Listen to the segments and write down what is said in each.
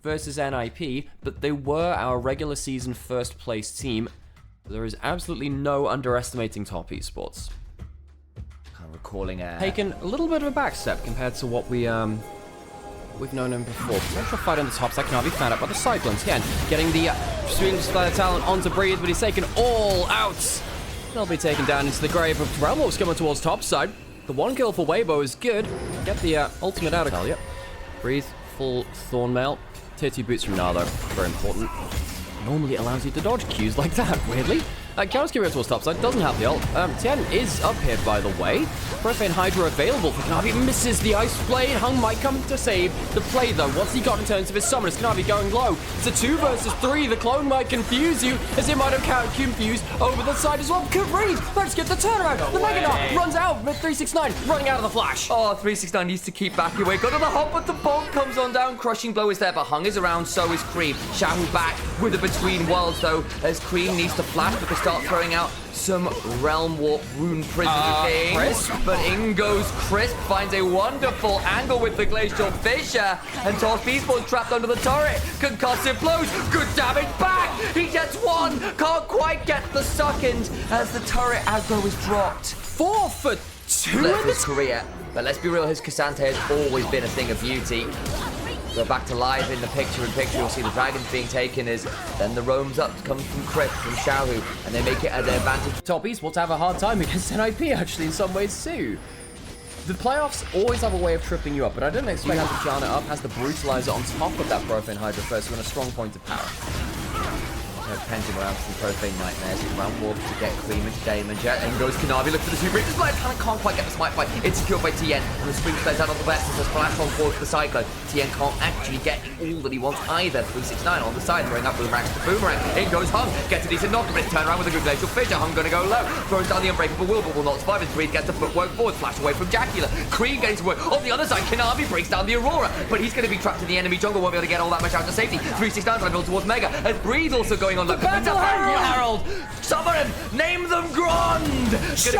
versus NIP, but they were our regular season first place team. There is absolutely no underestimating top esports. Kind of recalling taken a little bit of a back step compared to what we've known him before. Potential fight on the top side cannot be found out by the Cyclones. Again, getting the stream display talent onto Breathe, but he's taken all out. They'll be taken down into the grave of Realm Wolves coming towards top side. The one kill for Weibo is good. Get the ultimate out of hell, yep. Breathe, full Thornmail. Tier 2 boots from Nardo, very important. Normally allows you to dodge Qs like that, weirdly. Chaos Curio towards topside, doesn't have the ult. Tien is up here, by the way. Profane Hydra available for Kanavi, misses the Ice Blade. Hung might come to save the play, though. What's he got in terms of his summoners? Kanavi going low. It's a 2 versus 3. The clone might confuse you, as it might have confused over the side as well. Could breathe. Let's get the turnaround. The Mega Knot runs out with 369, running out of the flash. Oh, 369 needs to keep backing away. Got to the hop, but the bomb comes on down. Crushing blow is there, but Hung is around, so is Cream. Shahu back with the Between Worlds, though, as Cream needs to flash, but they start throwing out some Realm Warp Rune Prisoner things. Crisp. But in goes Crisp, finds a wonderful angle with the Glacial Fissure, and Top Esports trapped under the turret. Concussive blows, good damage back. He gets one, can't quite get the second as the turret aggro is dropped. 4 for 2 Left in his this. career, but let's be real, his Cassante has always been a thing of beauty. Go back to live in the picture-in-picture, you'll see the dragons being taken as then the roams up comes from Crisp, from Shahu, and they make it at their advantage. Top Esports have a hard time against NIP, actually, in some ways, too. The playoffs always have a way of tripping you up, but I didn't expect him to Jana up, has the Brutalizer on top of that Profane Hydra first, and a strong point of power. Pending around some Profane Nightmares, Realm Warp to get Cream into Damon Jet, and goes Kanavi, look for the super Blade, can't quite get the smite fight. It's secured by Tien, and the Spring Flares out on the west, and there's Flash on forward for the Cyclone. Tien can't actually get all that he wants either. 369 on the side, throwing up Boomerang to Boomerang. In goes Hung, gets a decent knock, but it's turned around with a good Glacial Fissure. Hung gonna go low, throws down the Unbreakable Will, but will not survive as Breathe gets the footwork forward, flash away from Jackula. Cream getting to work. On the other side, Kanavi breaks down the Aurora, but he's gonna be trapped in the enemy jungle, won't be able to get all that much out to safety. 369 trying to build towards Mega, and Breathe also going on low. Herald! Summon him! Name them Grand! Jackie's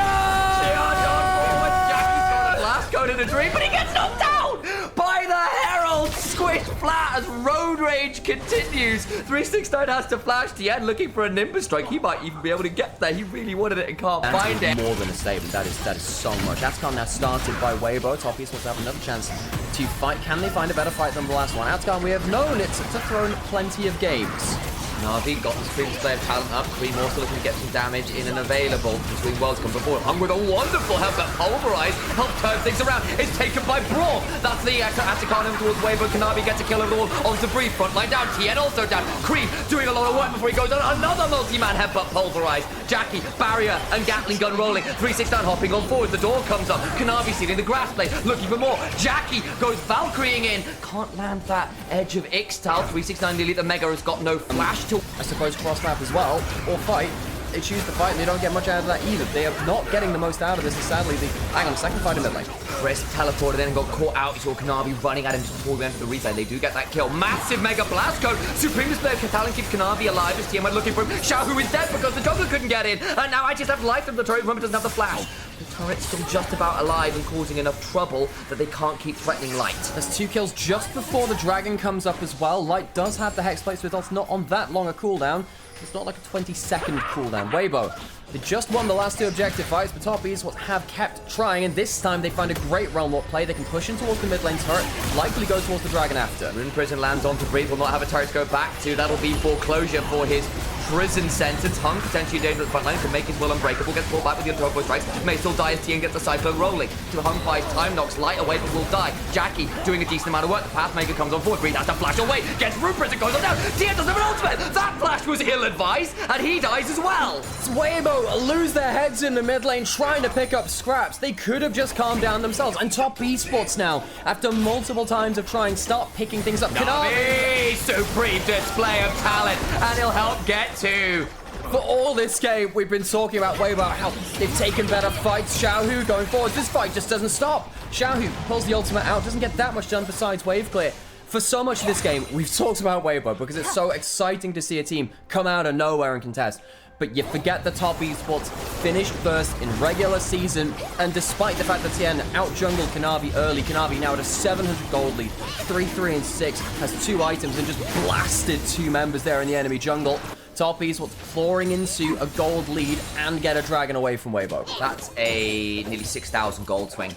got a blast code in a dream, but he gets knocked out by the Herald! Squished flat as Road Rage continues. 369 has to flash Tien looking for a Nimbus Strike. He might even be able to get there. He really wanted it and can't find it. More than a statement. That is so much. Outcome now started by Weibo. Top Esports have another chance to fight. Can they find a better fight than the last one? Outcome, we have known it's to throw plenty of games. Navi got the Scream display of talent up. Cream also looking to get some damage in an available. Between Worlds come before. Hung with a wonderful help that Pulverize help turn things around. It's taken by Brawl. That's the Atacana towards Weibo. Kanavi gets a kill over the wall onto Breathe. Frontline down. Tien also down. Cream doing a lot of work before he goes on. Another multi-man headbutt Pulverize. Jackie, Barrier, and Gatling gun rolling. 369 hopping on forward. The door comes up. Kanavi sealing the grass blade. Looking for more. Jackie goes Valkyrieing in. Can't land that edge of Ixtal. 369 nearly. The Mega has got no flash to. I suppose cross map as well, or fight. They choose to fight and they don't get much out of that either. They are not getting the most out of this, and sadly, hang on a second, fight in mid lane. Crisp teleported in and got caught out. You saw Kanavi running at him just before we went to the replay. They do get that kill. Massive Mega Blast Code. Supreme display of Catalan keeps Kanavi alive as TM went looking for him. Shahu is dead because the jungler couldn't get in. And now I just have life from the turret. Remember, doesn't have the flash. The turret's still just about alive and causing enough trouble that they can't keep threatening Light. There's 2 kills just before the dragon comes up as well. Light does have the Hex Plates with us, not on that long a cooldown. It's not like a 20-second cooldown. Weibo, they just won the last 2 objective fights, but Top Esports have kept trying, and this time they find a great Realm Warp play. They can push in towards the mid lane turret, likely go towards the dragon after. Rune Prison lands onto Breathe, will not have a turret to go back to. That'll be foreclosure for his prison sentence. Hung potentially dangerous front line, can make his will unbreakable, gets pulled back with the Unturbo strikes, may still die as Tien gets the Cyclone rolling. To Hung buys time, knocks Light away, but will die. Jackie doing a decent amount of work. The Pathmaker comes on forward. Breathe has to flash away, gets Rune Prison, goes on down. Tien doesn't have an ultimate. That flash was ill-advised, and he dies as well. Weibo lose their heads in the mid lane trying to pick up scraps. They could have just calmed down themselves. And Top Esports now, after multiple times of trying, start picking things up. Navi, supreme display of talent, and he'll help get 2. For all this game, we've been talking about Weibo, how they've taken better fights. Xiaohu going forward. This fight just doesn't stop. Xiaohu pulls the ultimate out, doesn't get that much done besides wave clear. For so much of this game, we've talked about Weibo because it's so exciting to see a team come out of nowhere and contest. but you forget the top esports finished first in regular season, and despite the fact that Tien out-jungled Kanavi early, Kanavi now at a 700 gold lead, 3-3-6, has 2 items and just blasted 2 members there in the enemy jungle. Top esports pouring into a gold lead and get a dragon away from Weibo. That's a nearly 6,000 gold swing.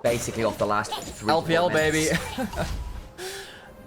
Basically off the last 3 LPL, baby. minutes.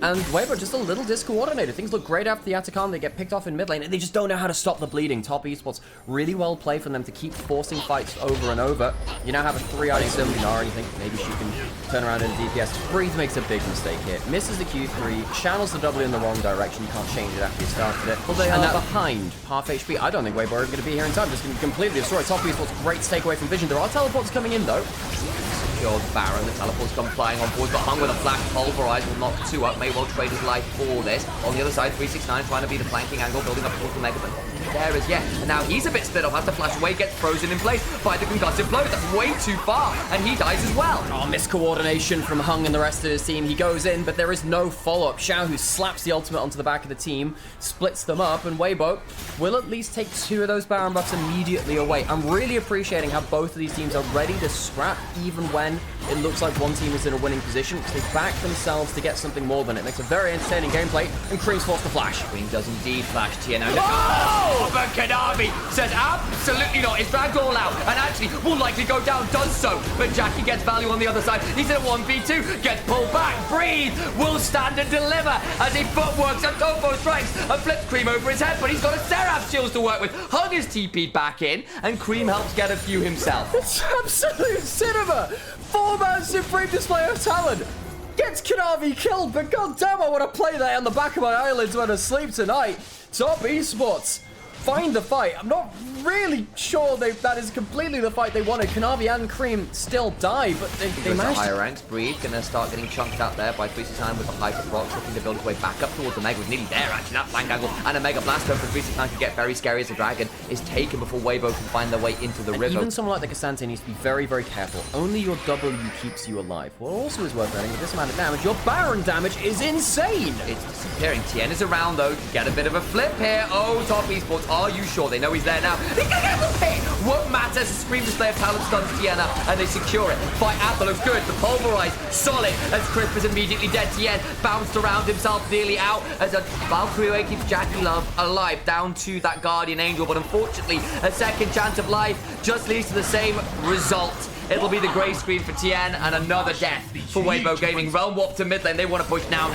And Weibo just a little discoordinated. Things look great after the Atacama. They get picked off in mid lane, and they just don't know how to stop the bleeding. Top esports, really well played for them to keep forcing fights over and over. You now have a 3-item Dinar, and you think maybe she can turn around in DPS. Breathe makes a big mistake here. Misses the Q3, channels the W in the wrong direction. You can't change it after you started it. Well, they are behind half HP. I don't think Weibo are going to be here in time. Just going to completely destroy Top esports. Great to take away from Vision. There are teleports coming in, though. Secure the Baron. The teleports come flying on board, but hung with a flash. Pulverize will knock 2 up. May well trade his life for this. On the other side, 369 trying to be the flanking angle, building up towards the Mega, but there as yet. And now he's a bit split off, has to flash away, gets frozen in place by the concussive blow. That's way too far, and he dies as well. Oh, miscoordination from Hung and the rest of his team. He goes in, but there is no follow-up. Xiao, who slaps the ultimate onto the back of the team, splits them up, and Weibo will at least take 2 of those Baron buffs immediately away. I'm really appreciating how both of these teams are ready to scrap, even when it looks like one team is in a winning position, because they back themselves to get something more than it. Makes a very entertaining gameplay, and Cream's forced to flash. Cream does indeed flash TNO. Oh, but Kanavi says absolutely not. It's dragged all out, and actually will likely go down, does so. But Jackie gets value on the other side. He's in a 1v2, gets pulled back. Breathe will stand and deliver as he footworks and Topo strikes and flips Cream over his head, but he's got a Seraph shields to work with. Hung is TP'd back in, and Cream helps get a few himself. It's absolute cinema! 4-man supreme display of talent! Gets Kanavi killed, but goddamn, I want to play that on the back of my eyelids when I sleep tonight. Top esports, find the fight. I'm not really sure that is completely the fight they wanted. Kanavi and Cream still die, but they managed higher ranks. Breed gonna start getting chunked out there by 369 with the Hyper Proc, looking to build his way back up towards the Mega. Was nearly there, actually, that flank angle. And a Mega Blast over 369 could get very scary as the Dragon is taken before Weibo can find their way into the river. Even someone like the Cassante needs to be very, very careful. Only your W keeps you alive. What also is worth noting, with this amount of damage, your Baron damage is insane! It's disappearing. Tien is around, though, to get a bit of a flip here. Oh, Top esports, are you sure? They know he's there now. He's gonna get the pit! Won't matter as a Supreme display of talent stuns Tien up, and they secure it. Fight Apple looks good. The Pulverize, solid, as Crisp is immediately dead. Tien bounced around himself, nearly out, as a Valkyrie keeps Jackie Love alive, down to that Guardian Angel, but unfortunately, a second chance of life just leads to the same result. It'll be the grey screen for Tien and another death for Weibo Gaming. Realm Warp to mid lane. They want to push now.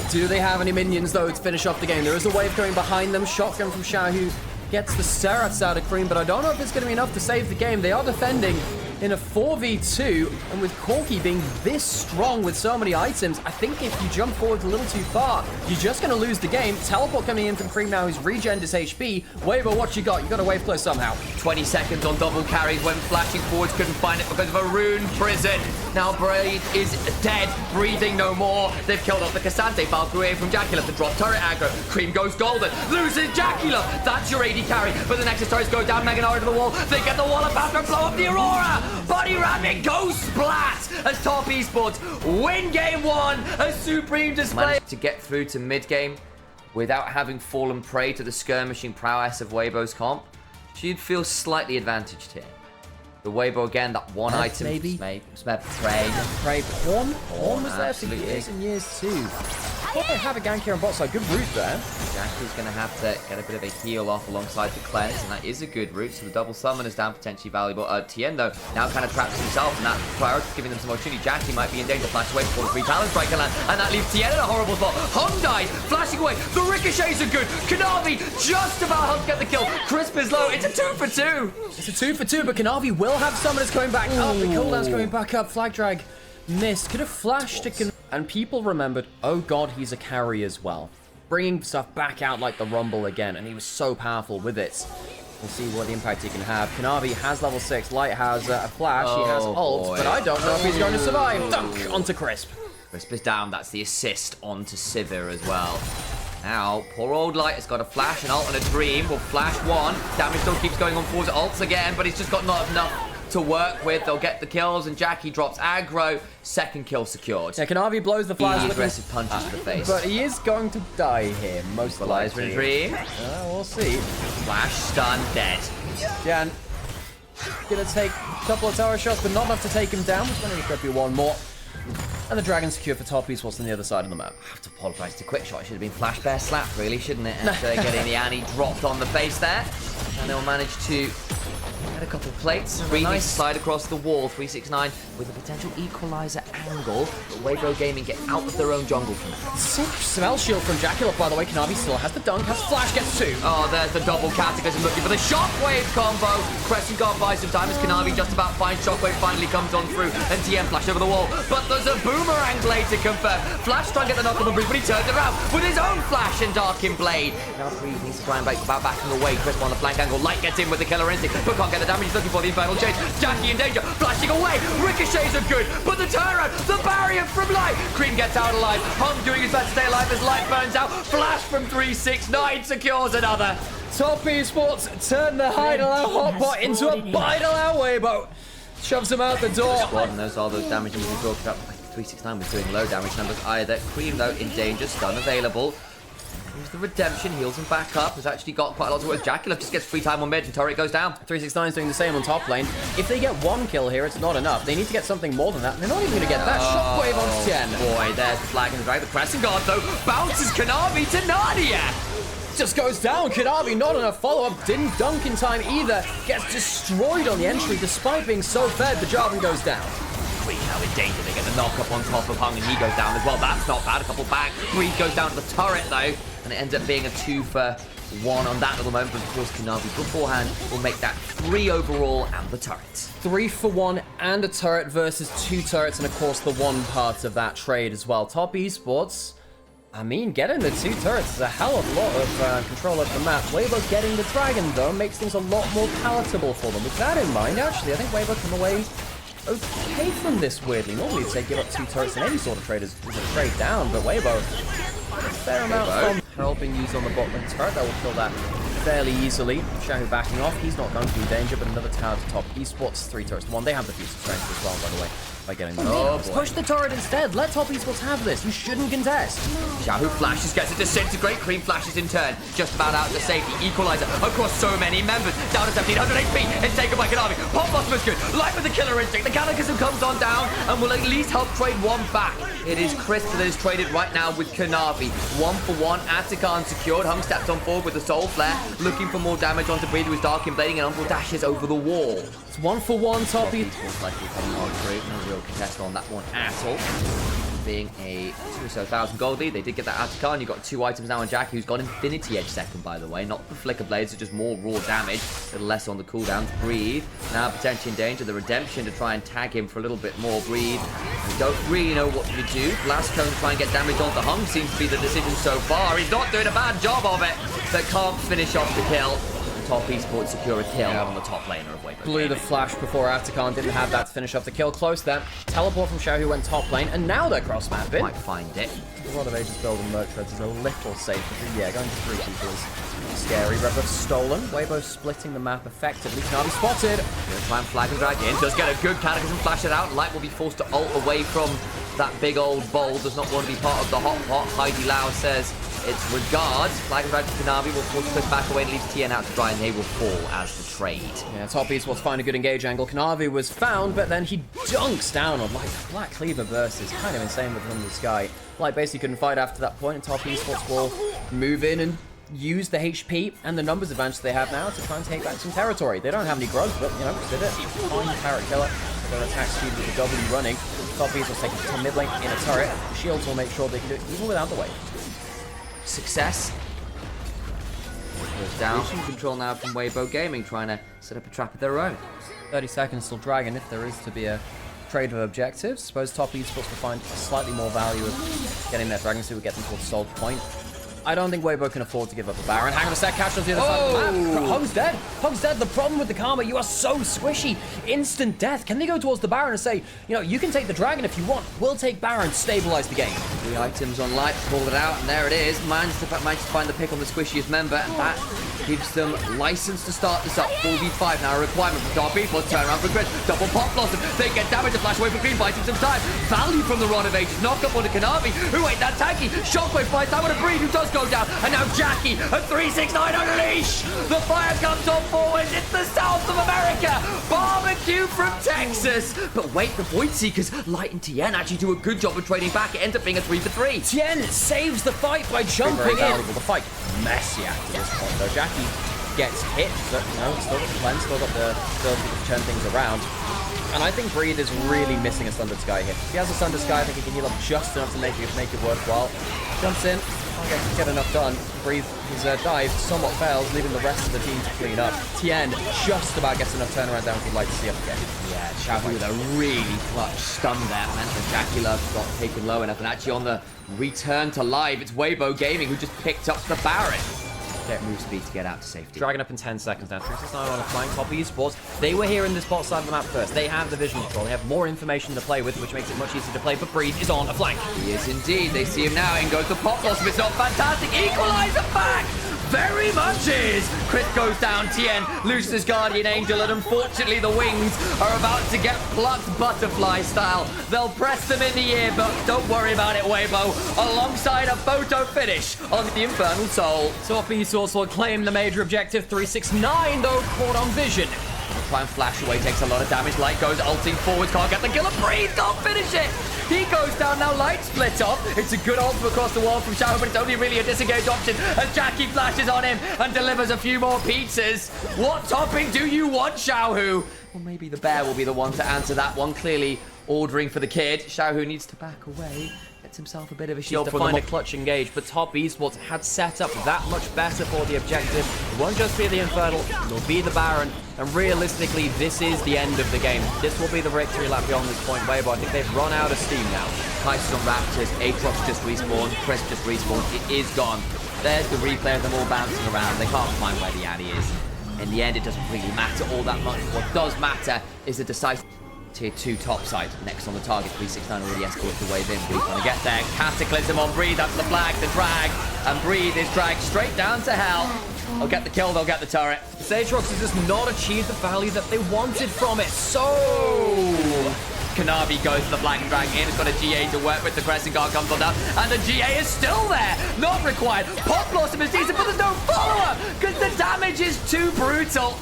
Do they have any minions, though, to finish off the game? There is a wave coming behind them. Shotgun from Xiao, who gets the Seraphs out of Cream, but I don't know if it's going to be enough to save the game. They are defending in a 4v2, and with Corki being this strong with so many items, I think if you jump forward a little too far, you're just going to lose the game. Teleport coming in from Cream now, who's regened his HP. Weibo, what you got? You got to wave close somehow. 20 seconds on double carries when flashing forwards, couldn't find it because of a rune prison. Now Braid is dead, breathing no more. They've killed off the Cassante. Valkyrie from Jackie Love to drop turret aggro. Cream goes golden, loses Jackie Love. That's your AD carry, but the Nexus turrets go down. Meganara to the wall. They get the wall up after blow up the Aurora. Body Rabbit goes splat as Top esports win game 1. A supreme display. Managed to get through to mid game without having fallen prey to the skirmishing prowess of Weibo's comp. She'd feel slightly advantaged here. The Weibo again, that one item. Maybe. Prey. Horn was there for years and years too. I thought they have a gank here on bot side. Good route there. Jackie's going to have to get a bit of a heal off alongside the cleanse, and that is a good route. So the double summon is down, potentially valuable. Tien, though, now kind of traps himself, and that priority is giving them some opportunity. Jackie might be in danger. Flash away before the free talent strike can land, and that leaves Tien in a horrible spot. Hung dies, flashing away. The ricochets are good. Kanavi just about Hung to get the kill. Crisp is low. It's a 2 for 2. It's a 2 for 2, but Kanavi will have summoners coming back up. The cooldown's coming back up. Flag drag missed. Could have flashed to and people remembered, oh god, he's a carry as well. Bringing stuff back out like the Rumble again, and he was so powerful with it. We'll see what impact he can have. Kanavi has level 6. Light has a flash. He has ult, but I don't know if he's going to survive. Dunk onto Crisp. Crisp is down. That's the assist onto Sivir as well. Now, poor old Light has got a flash, an ult, and a dream. Will flash one. Damage still keeps going on forwards. Ults again, but he's just got not enough to work with. They'll get the kills, and Jackie drops aggro. Second kill secured. Yeah, Chovy blows the flash. Aggressive punches to the face. But he is going to die here, most likely. Dream. We'll see. Flash, stun, dead. Jan gonna take a couple of tower shots, but not enough to take him down. There's going to be one more. And the dragon secure for top Esports on the other side of the map. I have to apologise to Quick Shot. It should have been Flash Bear Slap, really, shouldn't it? After getting the Annie dropped on the face there. And they'll manage to get a couple of plates. Really nice slide across the wall. 369 with a potential equalizer angle. But Weibo Gaming get out of their own jungle from that. Smell shield from Jackie, by the way. Chovy still has the dunk, has flash, gets 2. Oh, there's the double cataclysm looking for the shockwave combo. Crescent Guard buys some time as Chovy just about finds shockwave, finally comes on through, and TM flash over the wall. But there's a boomerang blade to confirm. Flash trying to get the knock on the Breeze, but he turns it around with his own flash and darken blade. Now Breeze needs to try and backing away. Crisp on the flank angle. Light gets in with the killer instinct, but can't get the damage he's looking for. The infernal chase. Jackie in danger, flashing away. Ricochets are good, but the turnaround, the barrier from Light. Cream gets out alive. Hum doing his best to stay alive as Light burns out. Flash from 369 secures another. Top Esports turn the hide-allow hotpot into a bite-allow Weibo. Shoves him out the door. Squad, and those are those damages we talked about. 369 was doing low damage numbers either. Cream, though, in danger. Stun available. Here's the redemption. Heals him back up. Has actually got quite a lot to work. Jackie just gets free time on mid and turret goes down. 369 is doing the same on top lane. If they get 1 kill here, it's not enough. They need to get something more than that. And they're not even going to get that. Shockwave on 10. Boy, there's the flag and the drag. The Crescent Guard, though, bounces Chovy to Nadia. Just goes down. Chovy, not enough follow-up. Didn't dunk in time either. Gets destroyed on the entry despite being so fed. The Jarvan goes down. Breeze now in danger. They get the knock up on top of Hung, and he goes down as well. That's not bad. A couple back. Breeze goes down to the turret, though, and it ends up being a 2-for-1 on that little moment. But of course, Chovy beforehand will make that 3 overall and the turret. 3 for 1 and a turret versus 2 turrets, and of course the 1 part of that trade as well. Top Esports, I mean, getting the 2 turrets is a hell of a lot of control over the map. Weibo getting the dragon, though, makes things a lot more palatable for them. With that in mind, actually, I think Weibo come away okay from this, weirdly. Normally, you'd say give up 2 turrets in any sort of trade is a trade down, but Weibo, a fair amount from Herald being used on the bot lane turret. That will kill that fairly easily. Xiaohu backing off. He's not going to be in danger, but another tower to top Esports. 3 turrets to 1. They have the fuse of strength as well, by the way, by getting them. Push the turret instead. Let top Esports have this. You shouldn't contest. Xiaohu flashes, gets it disintegrate. Cream flashes in turn. Just about out to safety. Equalizer across so many members. Down to 1700 HP. It's taken by Chovy. Pop Blossom is good. Light with the killer instinct. The Cataclysm comes on down and will at least help trade 1 back. It is Crisp that is traded right now with Chovy. 1 for 1. Atachan secured. Hung steps on forward with the Soul Flare. Looking for more damage onto Breathe, who is dark and blading, and Uncle dashes over the wall. It's 1 for 1, top Esports. Likely coming on through. No real contest on that one at all. Being a 2,000 gold lead, they did get that Atachan. You've got 2 items now on Jackie, who's got Infinity Edge second, by the way. Not the Flicker Blades, so just more raw damage. A little less on the cooldowns. Breathe. Now potentially in danger. The Redemption to try and tag him for a little bit more. Breathe. We don't really know what to do. Blast Cone to try and get damage onto Hung seems to be the decision so far. He's not doing a bad job of it, but can't finish off the kill. Top Esports secure a kill on the top laner of Weibo. Blew the flash before Atachan didn't have that to finish off the kill. Close then. Teleport from Xiaohu went top lane, and now they're cross-mapping. Might find it. A lot of Aegis build and Merc Treads is a little safer. Yeah, going to 3 people is scary. Rebuff stolen. Weibo splitting the map effectively. Chovy spotted. Gonna try and flag and drag in. Does get a good Cataclysm, flash it out. Light will be forced to ult away from that big old bowl. Does not want to be part of the hot pot. Heidi Lau says it's regards. Flag and drag to Chovy will force Chris back away and leaves TN out to dry, and they will fall as the trade. Yeah, top Esports find a good engage angle. Chovy was found, but then he dunks down on Light. Black Cleaver burst is kind of insane with him in the sky. Light basically couldn't fight after that point, and top Esports will move in and use the HP and the numbers advantage they have now to try and take back some territory. They don't have any growth, but, you know, did it. Fine Parrot Killer. Their attack speed with the W running. Top Esports take it to mid lane in a turret. The shields will make sure they can do it even without the wave. Success. Goes down. Control now from Weibo Gaming, trying to set up a trap of their own. 30 seconds till Dragon, if there is to be a trade of objectives. Suppose top Esports will find slightly more value of getting their Dragon, so we get them towards Soul Point. I don't think Weibo can afford to give up the Baron. Hang on a sec, catch on the other side of the map. Hung's dead. Hung's dead. The problem with the Karma, you are so squishy. Instant death. Can they go towards the Baron and say, you know, you can take the Dragon if you want. We'll take Baron, stabilize the game. 3 items on light, pulled it out, and there it is. Managed to find the pick on the squishiest member, and that gives them license to start this up. 4v5 now, a requirement from Darby. Let's turn around for Chris. Double pop blossom. They get damage to flash away from Green, biting some time. Value from the Rod of Ages. Knock up on the Kanavi, who ain't that tanky. Shockwave flies down with a Breed, who does go down. And now Jackie, a 369 unleash. The fire comes on forward. It's the South of America. Barbecue from Texas. But wait, the Void Seekers, Light and Tien actually do a good job of trading back. It ends up being a 3-for-3. Tien saves the fight by jumping in. The fight messy after this point, though. Jackie gets hit, but no, still got the cleanse, still got the ability to turn things around. And I think Breathe is really missing a Sundered Sky here. If he has a Sundered Sky, I think he can heal up just enough to make it worthwhile. Jumps in, can't get enough done. Breathe, his dive somewhat fails, leaving the rest of the team to clean up. Tien just about gets enough turnaround down if he'd like to see up again. Yeah, Chovy with a really clutch stun there, meant that Jackie Love got taken low enough, and actually on the return to live, it's Weibo Gaming who just picked up the Baron. Get move speed to get out to safety. Dragon up in 10 seconds now. 369 on a flying top of Esports. They were here in this bot side of the map first. They have the vision control. They have more information to play with, which makes it much easier to play. But Breathe is on a flank. He is indeed. They see him now. In goes the pop blossom. It's not fantastic. Equalizer back. Very much is. Chris goes down. Tien loses his Guardian Angel, and unfortunately the wings are about to get plucked butterfly style. They'll press them in the ear, but don't worry about it, Weibo. Alongside a photo finish on the Infernal Soul. Top Esports will claim the major objective. 369 though, caught on vision. Try and flash away, takes a lot of damage. Light goes ulting forwards, can't get the kill. Breathe, can't finish it. He goes down now. Light split off. It's a good ult from across the wall from Xiaohu, but it's only really a disengaged option as Jackie flashes on him and delivers a few more pizzas. What topping do you want, Xiaohu? Well, maybe the bear will be the one to answer that one. Clearly ordering for the kid. Xiaohu needs to back away. Gets himself a bit of a shield to for find them. a clutch engage, but Top Esports had set up that much better for the objective. It won't just be the Infernal, it'll be the Baron, and realistically, this is the end of the game. This will be the victory lap beyond this point, Weibo. I think they've run out of steam now. Kaiser's on Raptors, Aatrox just respawned, Chris just respawned, it is gone. There's the replay of them all bouncing around. They can't find where the Addy is. In the end, it doesn't really matter all that much. What does matter is the decisive Tier 2 topside. Next on the target, 369 already escorts the wave in. Breathe gonna get there. Cataclysm on Breathe, that's the flag, the drag. And Breathe is dragged straight down to hell. They'll get the kill, they'll get the turret. Aatrox has just not achieved the value that they wanted from it. So Kanavi goes to the Black Dragon in. It's got a GA to work with. The Crescent Guard comes on down. And the GA is still there. Not required. Pop Blossom is decent, but there's no follow-up because the damage is too brutal.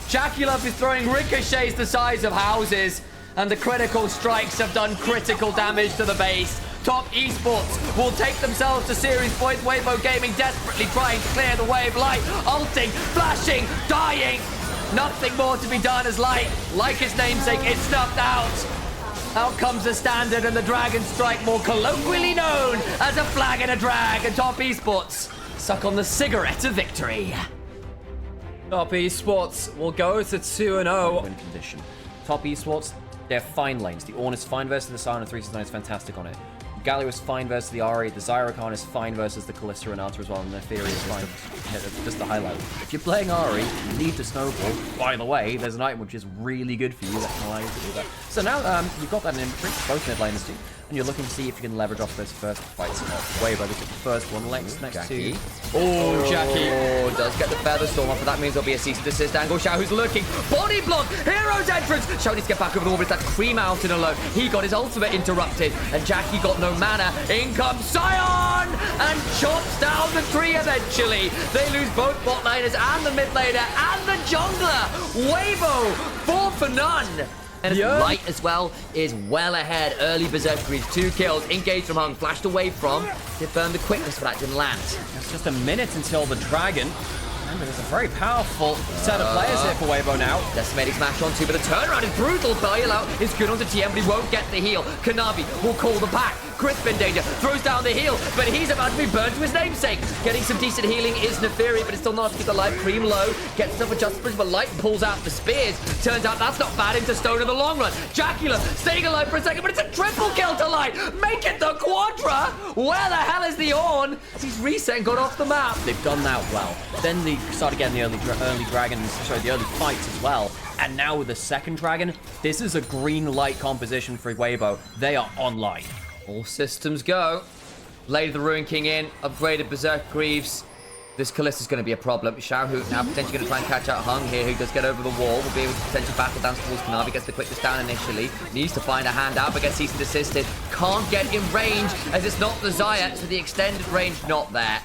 Jackie Love is throwing ricochets the size of houses. And the critical strikes have done critical damage to the base. Top Esports will take themselves to series points. Weibo Gaming desperately trying to clear the wave. Light, ulting, flashing, dying. Nothing more to be done as Light, like his namesake, is snuffed out. Out comes the standard and the Dragon Strike, more colloquially known as a flag and a drag. And Top Esports suck on the cigarette of victory. Top Esports will go to 2-0. Win condition. Top Esports, they're fine lanes. The Ornn is fine versus the Siren, and 369 is fantastic on it. Galio is fine versus the Ari. The Zyrocon is fine versus the Kalista Renata as well, and the Theory is fine. Just the highlight. If you're playing Ari, you need to snowball. By the way, there's an item which is really good for you that can allow you to do that. So now you've got that in inventory, both mid laners do, and you're looking to see if you can leverage off those first fights. Weibo, they took the first one, next Jackie. to... Oh, Jackie. Oh, does get the Feather Storm off, but that means there'll be a cease and desist angle. Xiaohu's looking. Body block. Hero's entrance. Xiao needs to get back over the wall, but it's that cream out and alone. He got his ultimate interrupted, and Jackie got no mana. In comes Sion and chops down the tree eventually. They lose both bot laners and the mid laner and the jungler. Weibo, 4 for none. And Light as well is well ahead. Early Berserker is 2 kills. Engaged from Hung, flashed away from. Did burn the quickness, but that didn't land. It's just a minute until the Dragon. Remember, there's a very powerful set of players here for Weibo now. Decimating smash on 2, but the turnaround is brutal. Bailout is good onto TM, but he won't get the heal. Kanavi will call the pack. Crisp in danger, throws down the heal, but he's about to be burned to his namesake. Getting some decent healing is Neferi, but it's still not enough to keep the life. Cream low, gets himself adjusted, but Light pulls out the spears. Turns out that's not bad into Stone in the long run. Jacula staying alive for a second, but it's a triple kill to Light. Make it the Quadra. Where the hell is the Ornn? He's reset and got off the map. They've done that well. Then they started getting the early fights as well. And now with the second dragon, this is a green light composition for Weibo. They are online. All systems go. Lady of the Ruin King in, upgraded Berserk Greaves. This Kalista's going to be a problem. Xiaohu now potentially going to try and catch out Hung here, who does get over the wall. Will be able to potentially battle down towards Kanavi. Gets the quickness down initially. Needs to find a hand out, but gets cease and desisted. Can't get in range, as it's not the Xayah, so the extended range not there.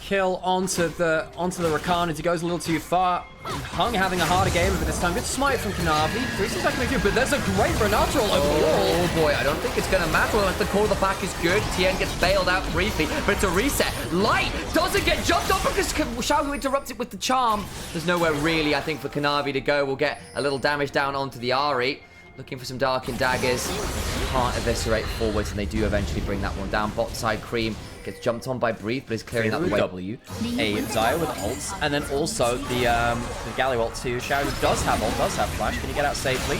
Kill onto the Rakan as he goes a little too far. Hung having a harder game of it this time. Good smite from Kanavi. 3 seconds back to make it, but there's a great Renato overall. Oh boy, I don't think it's going to matter unless the core of the pack is good. Tien gets bailed out briefly, but it's a reset. Light doesn't get jumped off because Xiaohu interrupts it with the charm. There's nowhere really, I think, for Kanavi to go. We'll get a little damage down onto the Ahri. Looking for some Darkened Daggers. Can't eviscerate forwards, and they do eventually bring that one down. Bot side Cream gets jumped on by Breathe, but is clearing that way. W, a Xayah with ults, and then also the Galio ult too. Xiaohu does have ult, does have flash. Can he get out safely?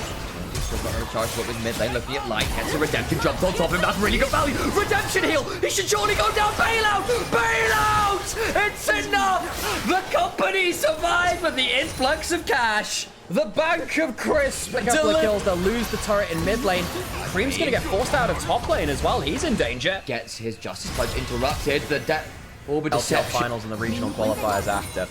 Still got another charge up with mid lane, looking at Light. Gets a Redemption, jumps on top of him. That's really good value. Redemption heal. He should surely go down. Bailout! Bailout! It's enough! The company survived with the influx of cash. The bank of Crisp. A couple of kills. They'll lose the turret in mid lane. Cream's going to get forced out of top lane as well. He's in danger. Gets his Justice Punch interrupted. The Orb of LPL Deception. finals and the regional qualifiers after.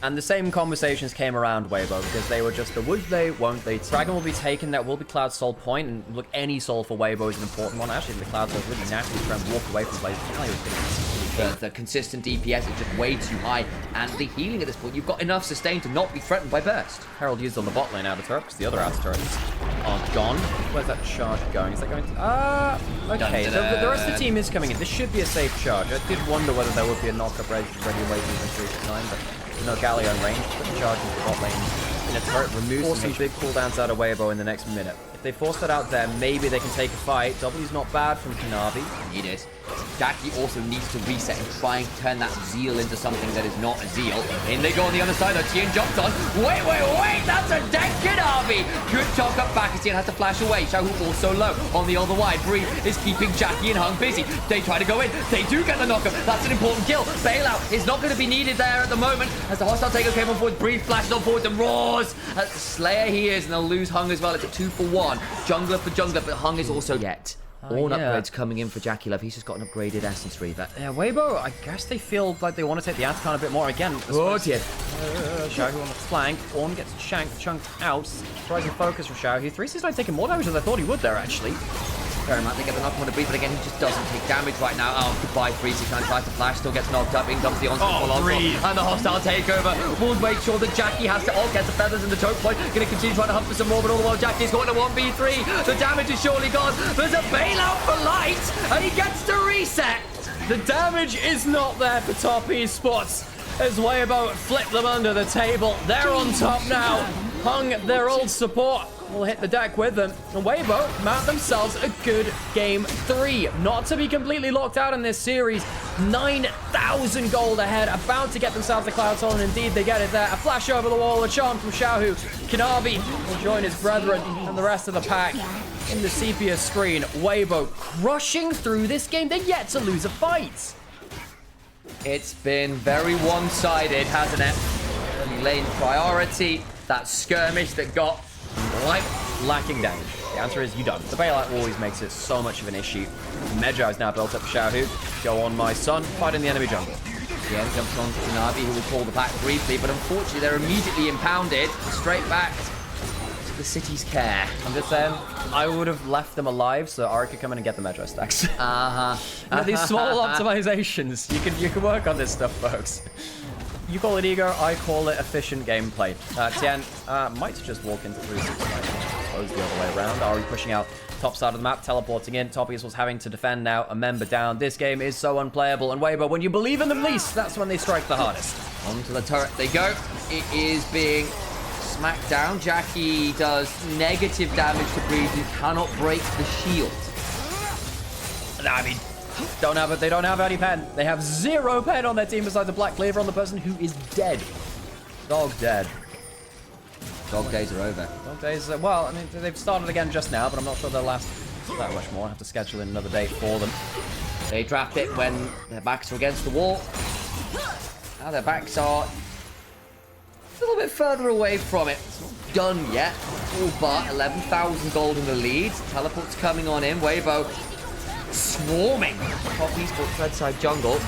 And the same conversations came around Weibo because they were just the would they, won't they. Dragon will be taken. That will be Cloud's soul point. And look, any soul for Weibo is an important one. Actually, the Cloud soul is really naturally trying to walk away from plays. The consistent DPS is just way too high, and the healing at this point, you've got enough sustain to not be threatened by burst. Herald used on the bot lane outer turret because the other outer turrets are gone. Where's that charge going? Is that going to... okay, the rest of the team is coming in. This should be a safe charge. I did wonder whether there would be a knock-up ready away from the time, but there's no Galio in range. Put the charge into the bot lane. In a turret, remove some big cooldowns out of Weibo in the next minute. If they force that out there, maybe they can take a fight. W's not bad from Kanavi. It is. Jackie also needs to reset and try and turn that Zeal into something that is not a Zeal. In they go on the other side, though. Tien jumps on. Wait, that's a dead Kanavi. Good chunk up back as Tien has to flash away. Xiaohu also low. On the other wide, Breathe is keeping Jackie and Hung busy. They try to go in. They do get the knockup. That's an important kill. Bailout is not going to be needed there at the moment. As the hostile takeover came on forward, Breathe flashes on forward and roars. Slayer he is, and they'll lose Hung as well. It's a 2-for-1. Jungler for jungler, but Hung is also yet. All upgrades coming in for Jackie Love. He's just got an upgraded Essence Reaver. Yeah, Weibo, I guess they feel like they want to take the Anticon a bit more. Again, Xiaohu on the flank. Ornn gets chunked out. Surprising focus from Xiaohu. 369 taking more damage than I thought he would there, actually. Fair amount. They get the knock on the Breathe, but again, he just doesn't take damage right now. Oh, goodbye, 369 tries to flash, still gets knocked up. In comes the onslaught and the hostile takeover. Will make sure that Jackie has to ult, gets the feathers in the choke point. Gonna continue trying to hunt for some more, but all the while Jackie's going to 1v3. The damage is surely gone. There's a bailout for Light, and he gets to reset. The damage is not there for top esports. As Weibo flip them under the table. They're on top now. Hung their old support will hit the deck with them. And Weibo mount themselves a good game 3. Not to be completely locked out in this series. 9,000 gold ahead. About to get themselves the Cloud Soul, and indeed they get it there. A flash over the wall, a charm from Xiaohu. Kanavi will join his brethren and the rest of the pack in the sepia screen. Weibo crushing through this game. They're yet to lose a fight. It's been very one-sided, hasn't it? Early lane priority. That skirmish that got Light lacking damage. The answer is you don't. The bailout always makes it so much of an issue. Magi is now built up for Xiaohu. Go on, my son. Fight in the enemy jungle. Yeah, jumps on to Navi, who will pull the pack briefly, but unfortunately they're immediately impounded. Straight back to the city's care. I'm just saying, I would have left them alive so Ari could come in and get the Magi stacks. These small optimizations. You can work on this stuff, folks. You call it ego, I call it efficient gameplay. Tien might just walk into 369. Close the other way around. Ari pushing out top side of the map, teleporting in. Top Esports having to defend now. A member down. This game is so unplayable. And Weibo, when you believe in them least, that's when they strike the hardest. Onto the turret they go. It is being smacked down. Jackie does negative damage to Breathe and cannot break the shield. I mean, they don't have any pen. They have 0 pen on their team besides a Black Cleaver on the person who is dead. Dog dead. Dog days are over. Dog days, well, I mean, they've started again just now, but I'm not sure they'll last that much more. I have to schedule in another day for them. They draft it when their backs are against the wall. Now their backs are a little bit further away from it. It's not done yet. All but 11,000 gold in the lead. Teleport's coming on in. Weibo swarming. Top Esports red side jungle.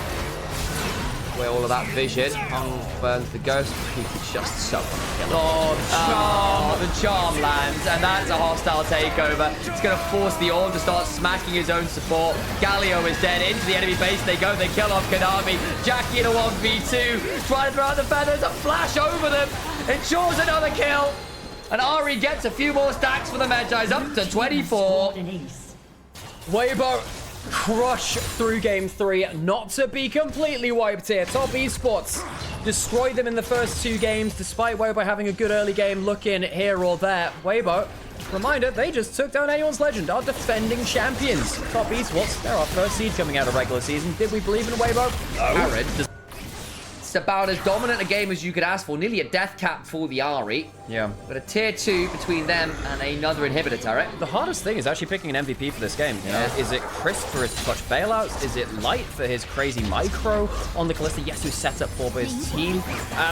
Where all of that vision. Hung burns the ghost. He could just suck on the kill. Oh, the charm lands, and that's a hostile takeover. It's going to force the Orb to start smacking his own support. Galio is dead. Into the enemy base they go. They kill off Kanavi. Jackie in a 1v2. Trying to throw out the feathers. A flash over them. Ensures another kill. And Ari gets a few more stacks for the Magi's. Up to 24. Weibo crush through game 3, not to be completely wiped here. Top Esports destroyed them in the first 2 games, despite Weibo having a good early game looking here or there. Weibo, reminder, they just took down Aeon's Legend, our defending champions. Top Esports, they're our first seed coming out of regular season. Did we believe in Weibo? No. Arid. It's about as dominant a game as you could ask for. Nearly a death cap for the Ari. Yeah. But a tier 2 between them and another inhibitor turret. The hardest thing is actually picking an MVP for this game. You know? Is it Chris for his clutch bailouts? Is it Light for his crazy micro on the Kalista? Yes, who's set up for his team.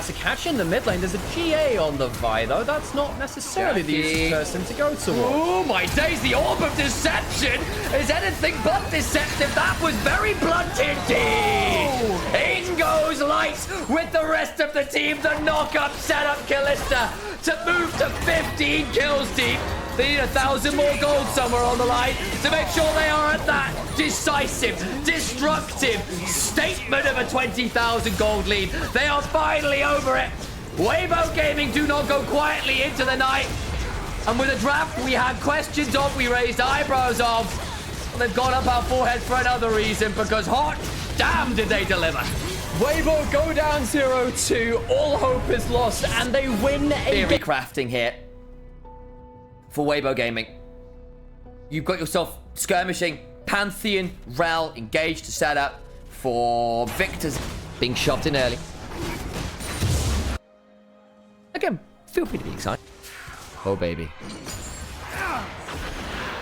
So catch in the mid lane. There's a GA on the Vi, though. That's not necessarily the easiest person to go towards. Oh my days, the Orb of Deception is anything but deceptive. That was very blunt indeed. In goes Light with the rest of the team. The knock-up set up Kalista to move to 15 kills deep. They need 1,000 more gold somewhere on the line to make sure they are at that decisive, destructive statement of a 20,000 gold lead. They are finally over it. Weibo Gaming do not go quietly into the night. And with a draft we had questions of, we raised eyebrows of. They've gone up our forehead for another reason, because hot damn did they deliver. Weibo go down 0-2, all hope is lost, and they win a theory crafting here for Weibo Gaming. You've got yourself skirmishing, Pantheon, Rel engaged to set up for Victor's being shoved in early. Again, feel free to be excited. Oh, baby.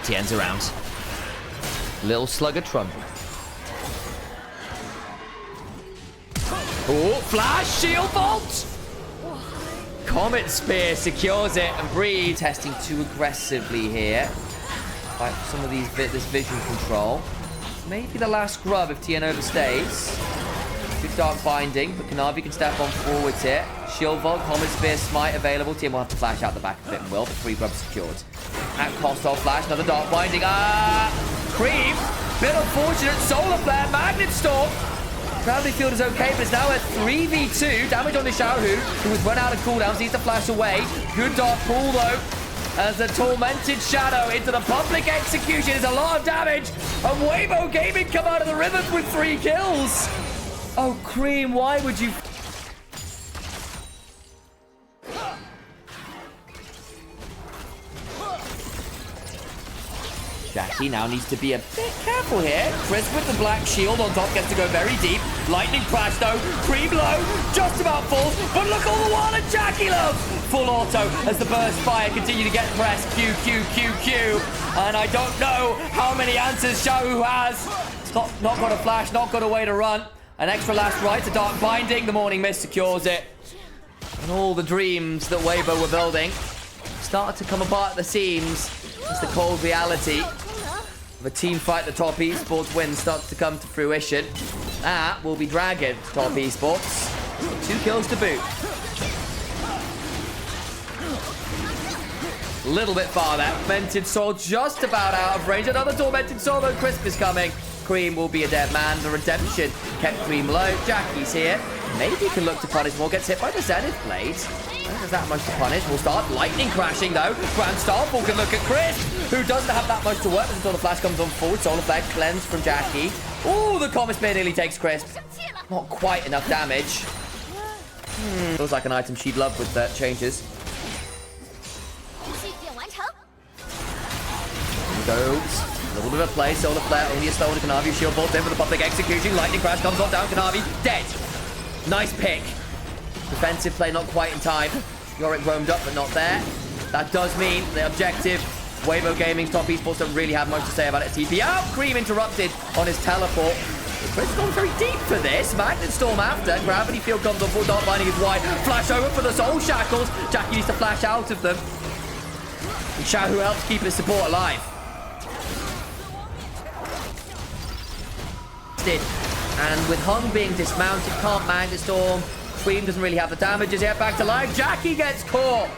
TN's around. Little slugger Trump. Oh, flash, shield vault! Comet Spear secures it, and Bree testing too aggressively here. Like some of these this vision control. Maybe the last grub if TN overstays. Good dark binding, but Kanavi can step on forwards here. Shield vault, Comet Spear, Smite available. TN will have to flash out the back of it and will, but 3 grubs secured. At cost of flash, another dark binding. Cream, bit unfortunate. Solar Flare, Magnet Storm. Bradley Field is okay, but it's now a 3v2. Damage on the Xiaohu, who was run out of cooldowns, needs to flash away. Good dark pull, though, as the Tormented Shadow into the public execution is a lot of damage. And Weibo Gaming come out of the ribbons with 3 kills. Oh, Cream, why would you... Jackie now needs to be a bit careful here. Chris with the black shield on top gets to go very deep. Lightning crash though. Cream low. Just about full. But look all the while that Jackie loves. Full auto as the burst fire continue to get pressed. Q, Q, Q, Q. And I don't know how many answers Xiaohu has. It's not got a flash, not got a way to run. An extra last right to dark binding. The morning mist secures it. And all the dreams that Weibo were building started to come apart at the seams as the cold reality of a team fight the Top Esports win starts to come to fruition. That will be Dragon, Top Esports. 2 kills to boot. A little bit far there. Tormented Soul just about out of range. Another Tormented Soul, though. Crisp is coming. Cream will be a dead man. The redemption kept Cream low. Jackie's here. Maybe he can look to punish more. Gets hit by the Zenith Blades. There's that much to punish. We'll start lightning crashing, though. Grand Starfall can look at Chris, who doesn't have that much to work until the flash comes on forward. Solar Flare cleansed from Jackie. Ooh, the Comet Spear nearly takes Chris. Not quite enough damage. Feels like an item she'd love with changes. Goes A little bit of a play, Solar Flare, only a slow on Kanavi, shield bolts in for the public execution, lightning crash comes off down, Kanavi, dead. Nice pick. Defensive play not quite in time. Yorick roamed up, but not there. That does mean the objective, Weibo Gaming's top esports don't really have much to say about it. TP out, Cream interrupted on his teleport. Chris gone very deep for this. Magnet Storm after. Gravity Field comes on full, Dark Binding is wide. Flash over for the Soul Shackles. Jackie needs to flash out of them. And Xiaohu helps keep his support alive. And with Hung being dismounted, can't Magnet Storm. Queen doesn't really have the damages yet. Back to life. Jackie gets caught.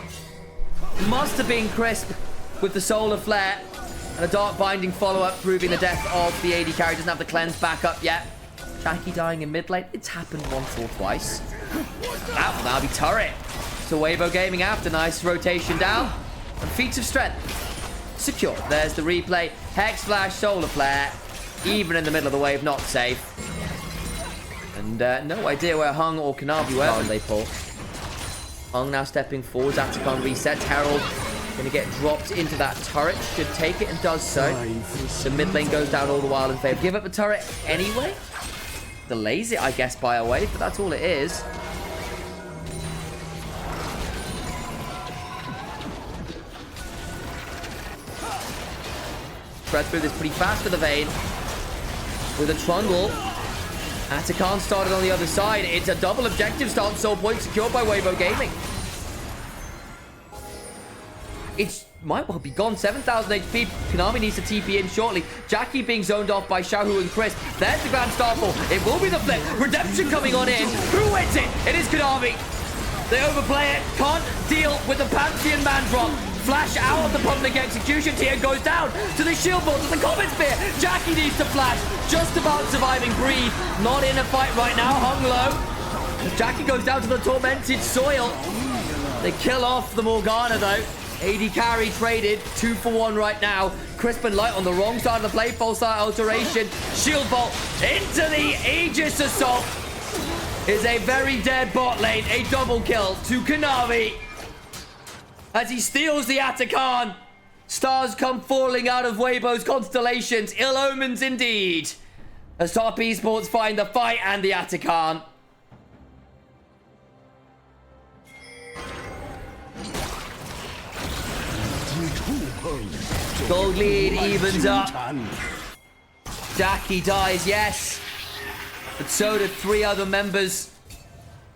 Must have been Crisp with the Solar Flare. And a Dark Binding follow-up proving the death of the AD carry. Doesn't have the cleanse back up yet. Jackie dying in mid lane. It's happened once or twice. That will now be turret. So Weibo Gaming after. Nice rotation down. And feats of strength. Secure. There's the replay. Hex Flash, Solar Flare. Even in the middle of the wave, not safe. And no idea where Hung or Kanavi were when they pull. Hung now stepping forwards. Atacon resets. Herald going to get dropped into that turret. Should take it and does so. The mid lane goes down all the while in favor. Give up the turret anyway. Delays it, I guess, by a wave, but that's all it is. Spread through this pretty fast for the Vayne. With a Trundle. Atacon started on the other side. It's a double objective start. Soul point secured by Weibo Gaming. It might well be gone. 7,000 HP. Konami needs to TP in shortly. Jackie being zoned off by Xiaohu and Chris. There's the Grand Starfall. It will be the flip. Redemption coming on in. Who wins it? It is Konami. They overplay it. Can't deal with the Pantheon man drop. Flash out of the public execution. Tien goes down to the shield bolt, to the Comet Spear. Jackie needs to flash. Just about surviving. Breathe. Not in a fight right now. Hung low. As Jackie goes down to the tormented soil. They kill off the Morgana though. AD carry traded 2 for 1 right now. Crisp and Light on the wrong side of the play. False start alteration. Shield bolt into the Aegis assault. Is a very dead bot lane. A double kill to Kanavi. As he steals the Atacon. Stars come falling out of Weibo's constellations. Ill omens indeed. As top esports find the fight and the Atacon. Gold lead evens up. Jackie dies, yes. But so did 3 other members.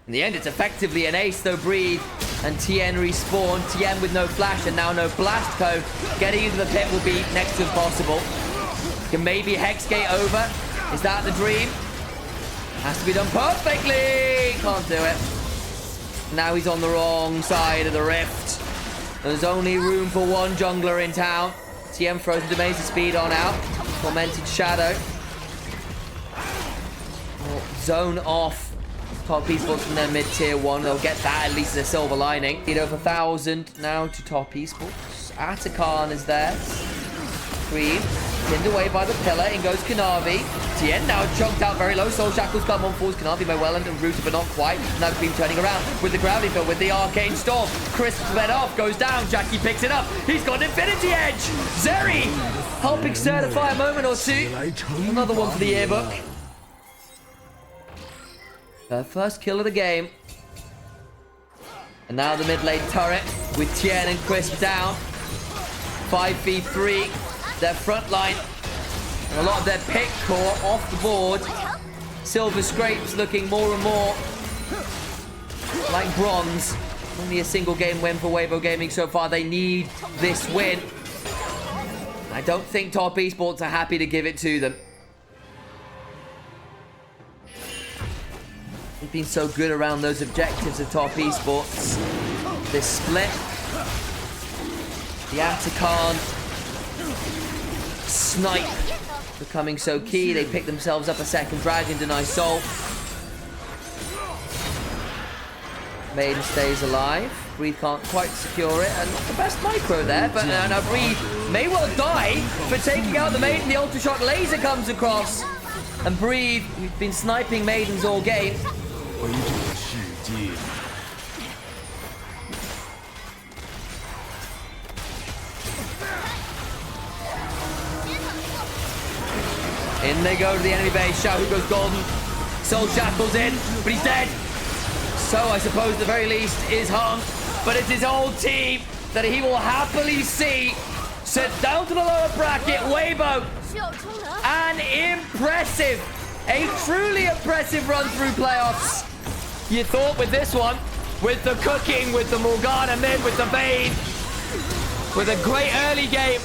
In the end, it's effectively an ace, though. Breathe. And Tien respawn. Tien with no flash and now no blast code. Getting into the pit will be next to impossible. Can maybe Hex Gate over. Is that the dream? Has to be done perfectly. Can't do it. Now he's on the wrong side of the rift. There's only room for 1 jungler in town. TM frozen domains to speed on out. Tormented Shadow. Zone off. Top esports from their mid-tier 1. They'll get that at least as a silver lining. Need over 1,000 now to top esports. Atacon is there. Cream. Pinned away by the pillar. In goes Kanavi. Tien now chunked out very low. Soul Shackles come on force. Kanavi may well end and rooted, but not quite. Now Cream turning around with the gravity field, with the arcane storm. Crisp fed off, goes down. Jackie picks it up. He's got Infinity Edge. Zeri helping certify a moment or two. Another one for the yearbook. Their first kill of the game. And now the mid lane turret with Tien and Crisp down. 5v3. Their front line. And a lot of their pick core off the board. Silver Scrapes looking more and more like bronze. Only a single game win for Weibo Gaming so far. They need this win. I don't think top esports are happy to give it to them. They've been so good around those objectives of top esports. This split. The Atacon. Snipe becoming so key. They pick themselves up a second dragon, deny soul. Maiden stays alive. Breathe can't quite secure it, and not the best micro there, but now Breathe may well die for taking out the Maiden. The Ultra Shock laser comes across, and Breathe, we've been sniping Maidens all game. In they go to the enemy base. Chovy goes golden. Soul Shackle's in, but he's dead. So I suppose the very least is hung. But it's his old team that he will happily see sent down to the lower bracket. Weibo, an impressive, a truly impressive run through playoffs. You thought with this one, with the cooking, with the Morgana mid, with the Bane, with a great early game,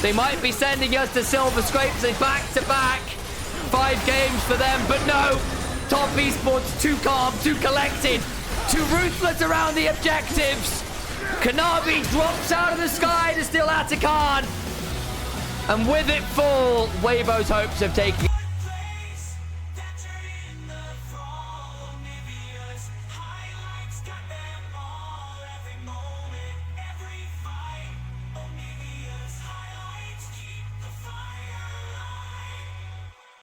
they might be sending us to Silver Scrapes a back-to-back 5 games for them, but no. Top Esports too calm, too collected, too ruthless around the objectives. Kanabi drops out of the sky to steal Atakan. And with it fall, Weibo's hopes of taking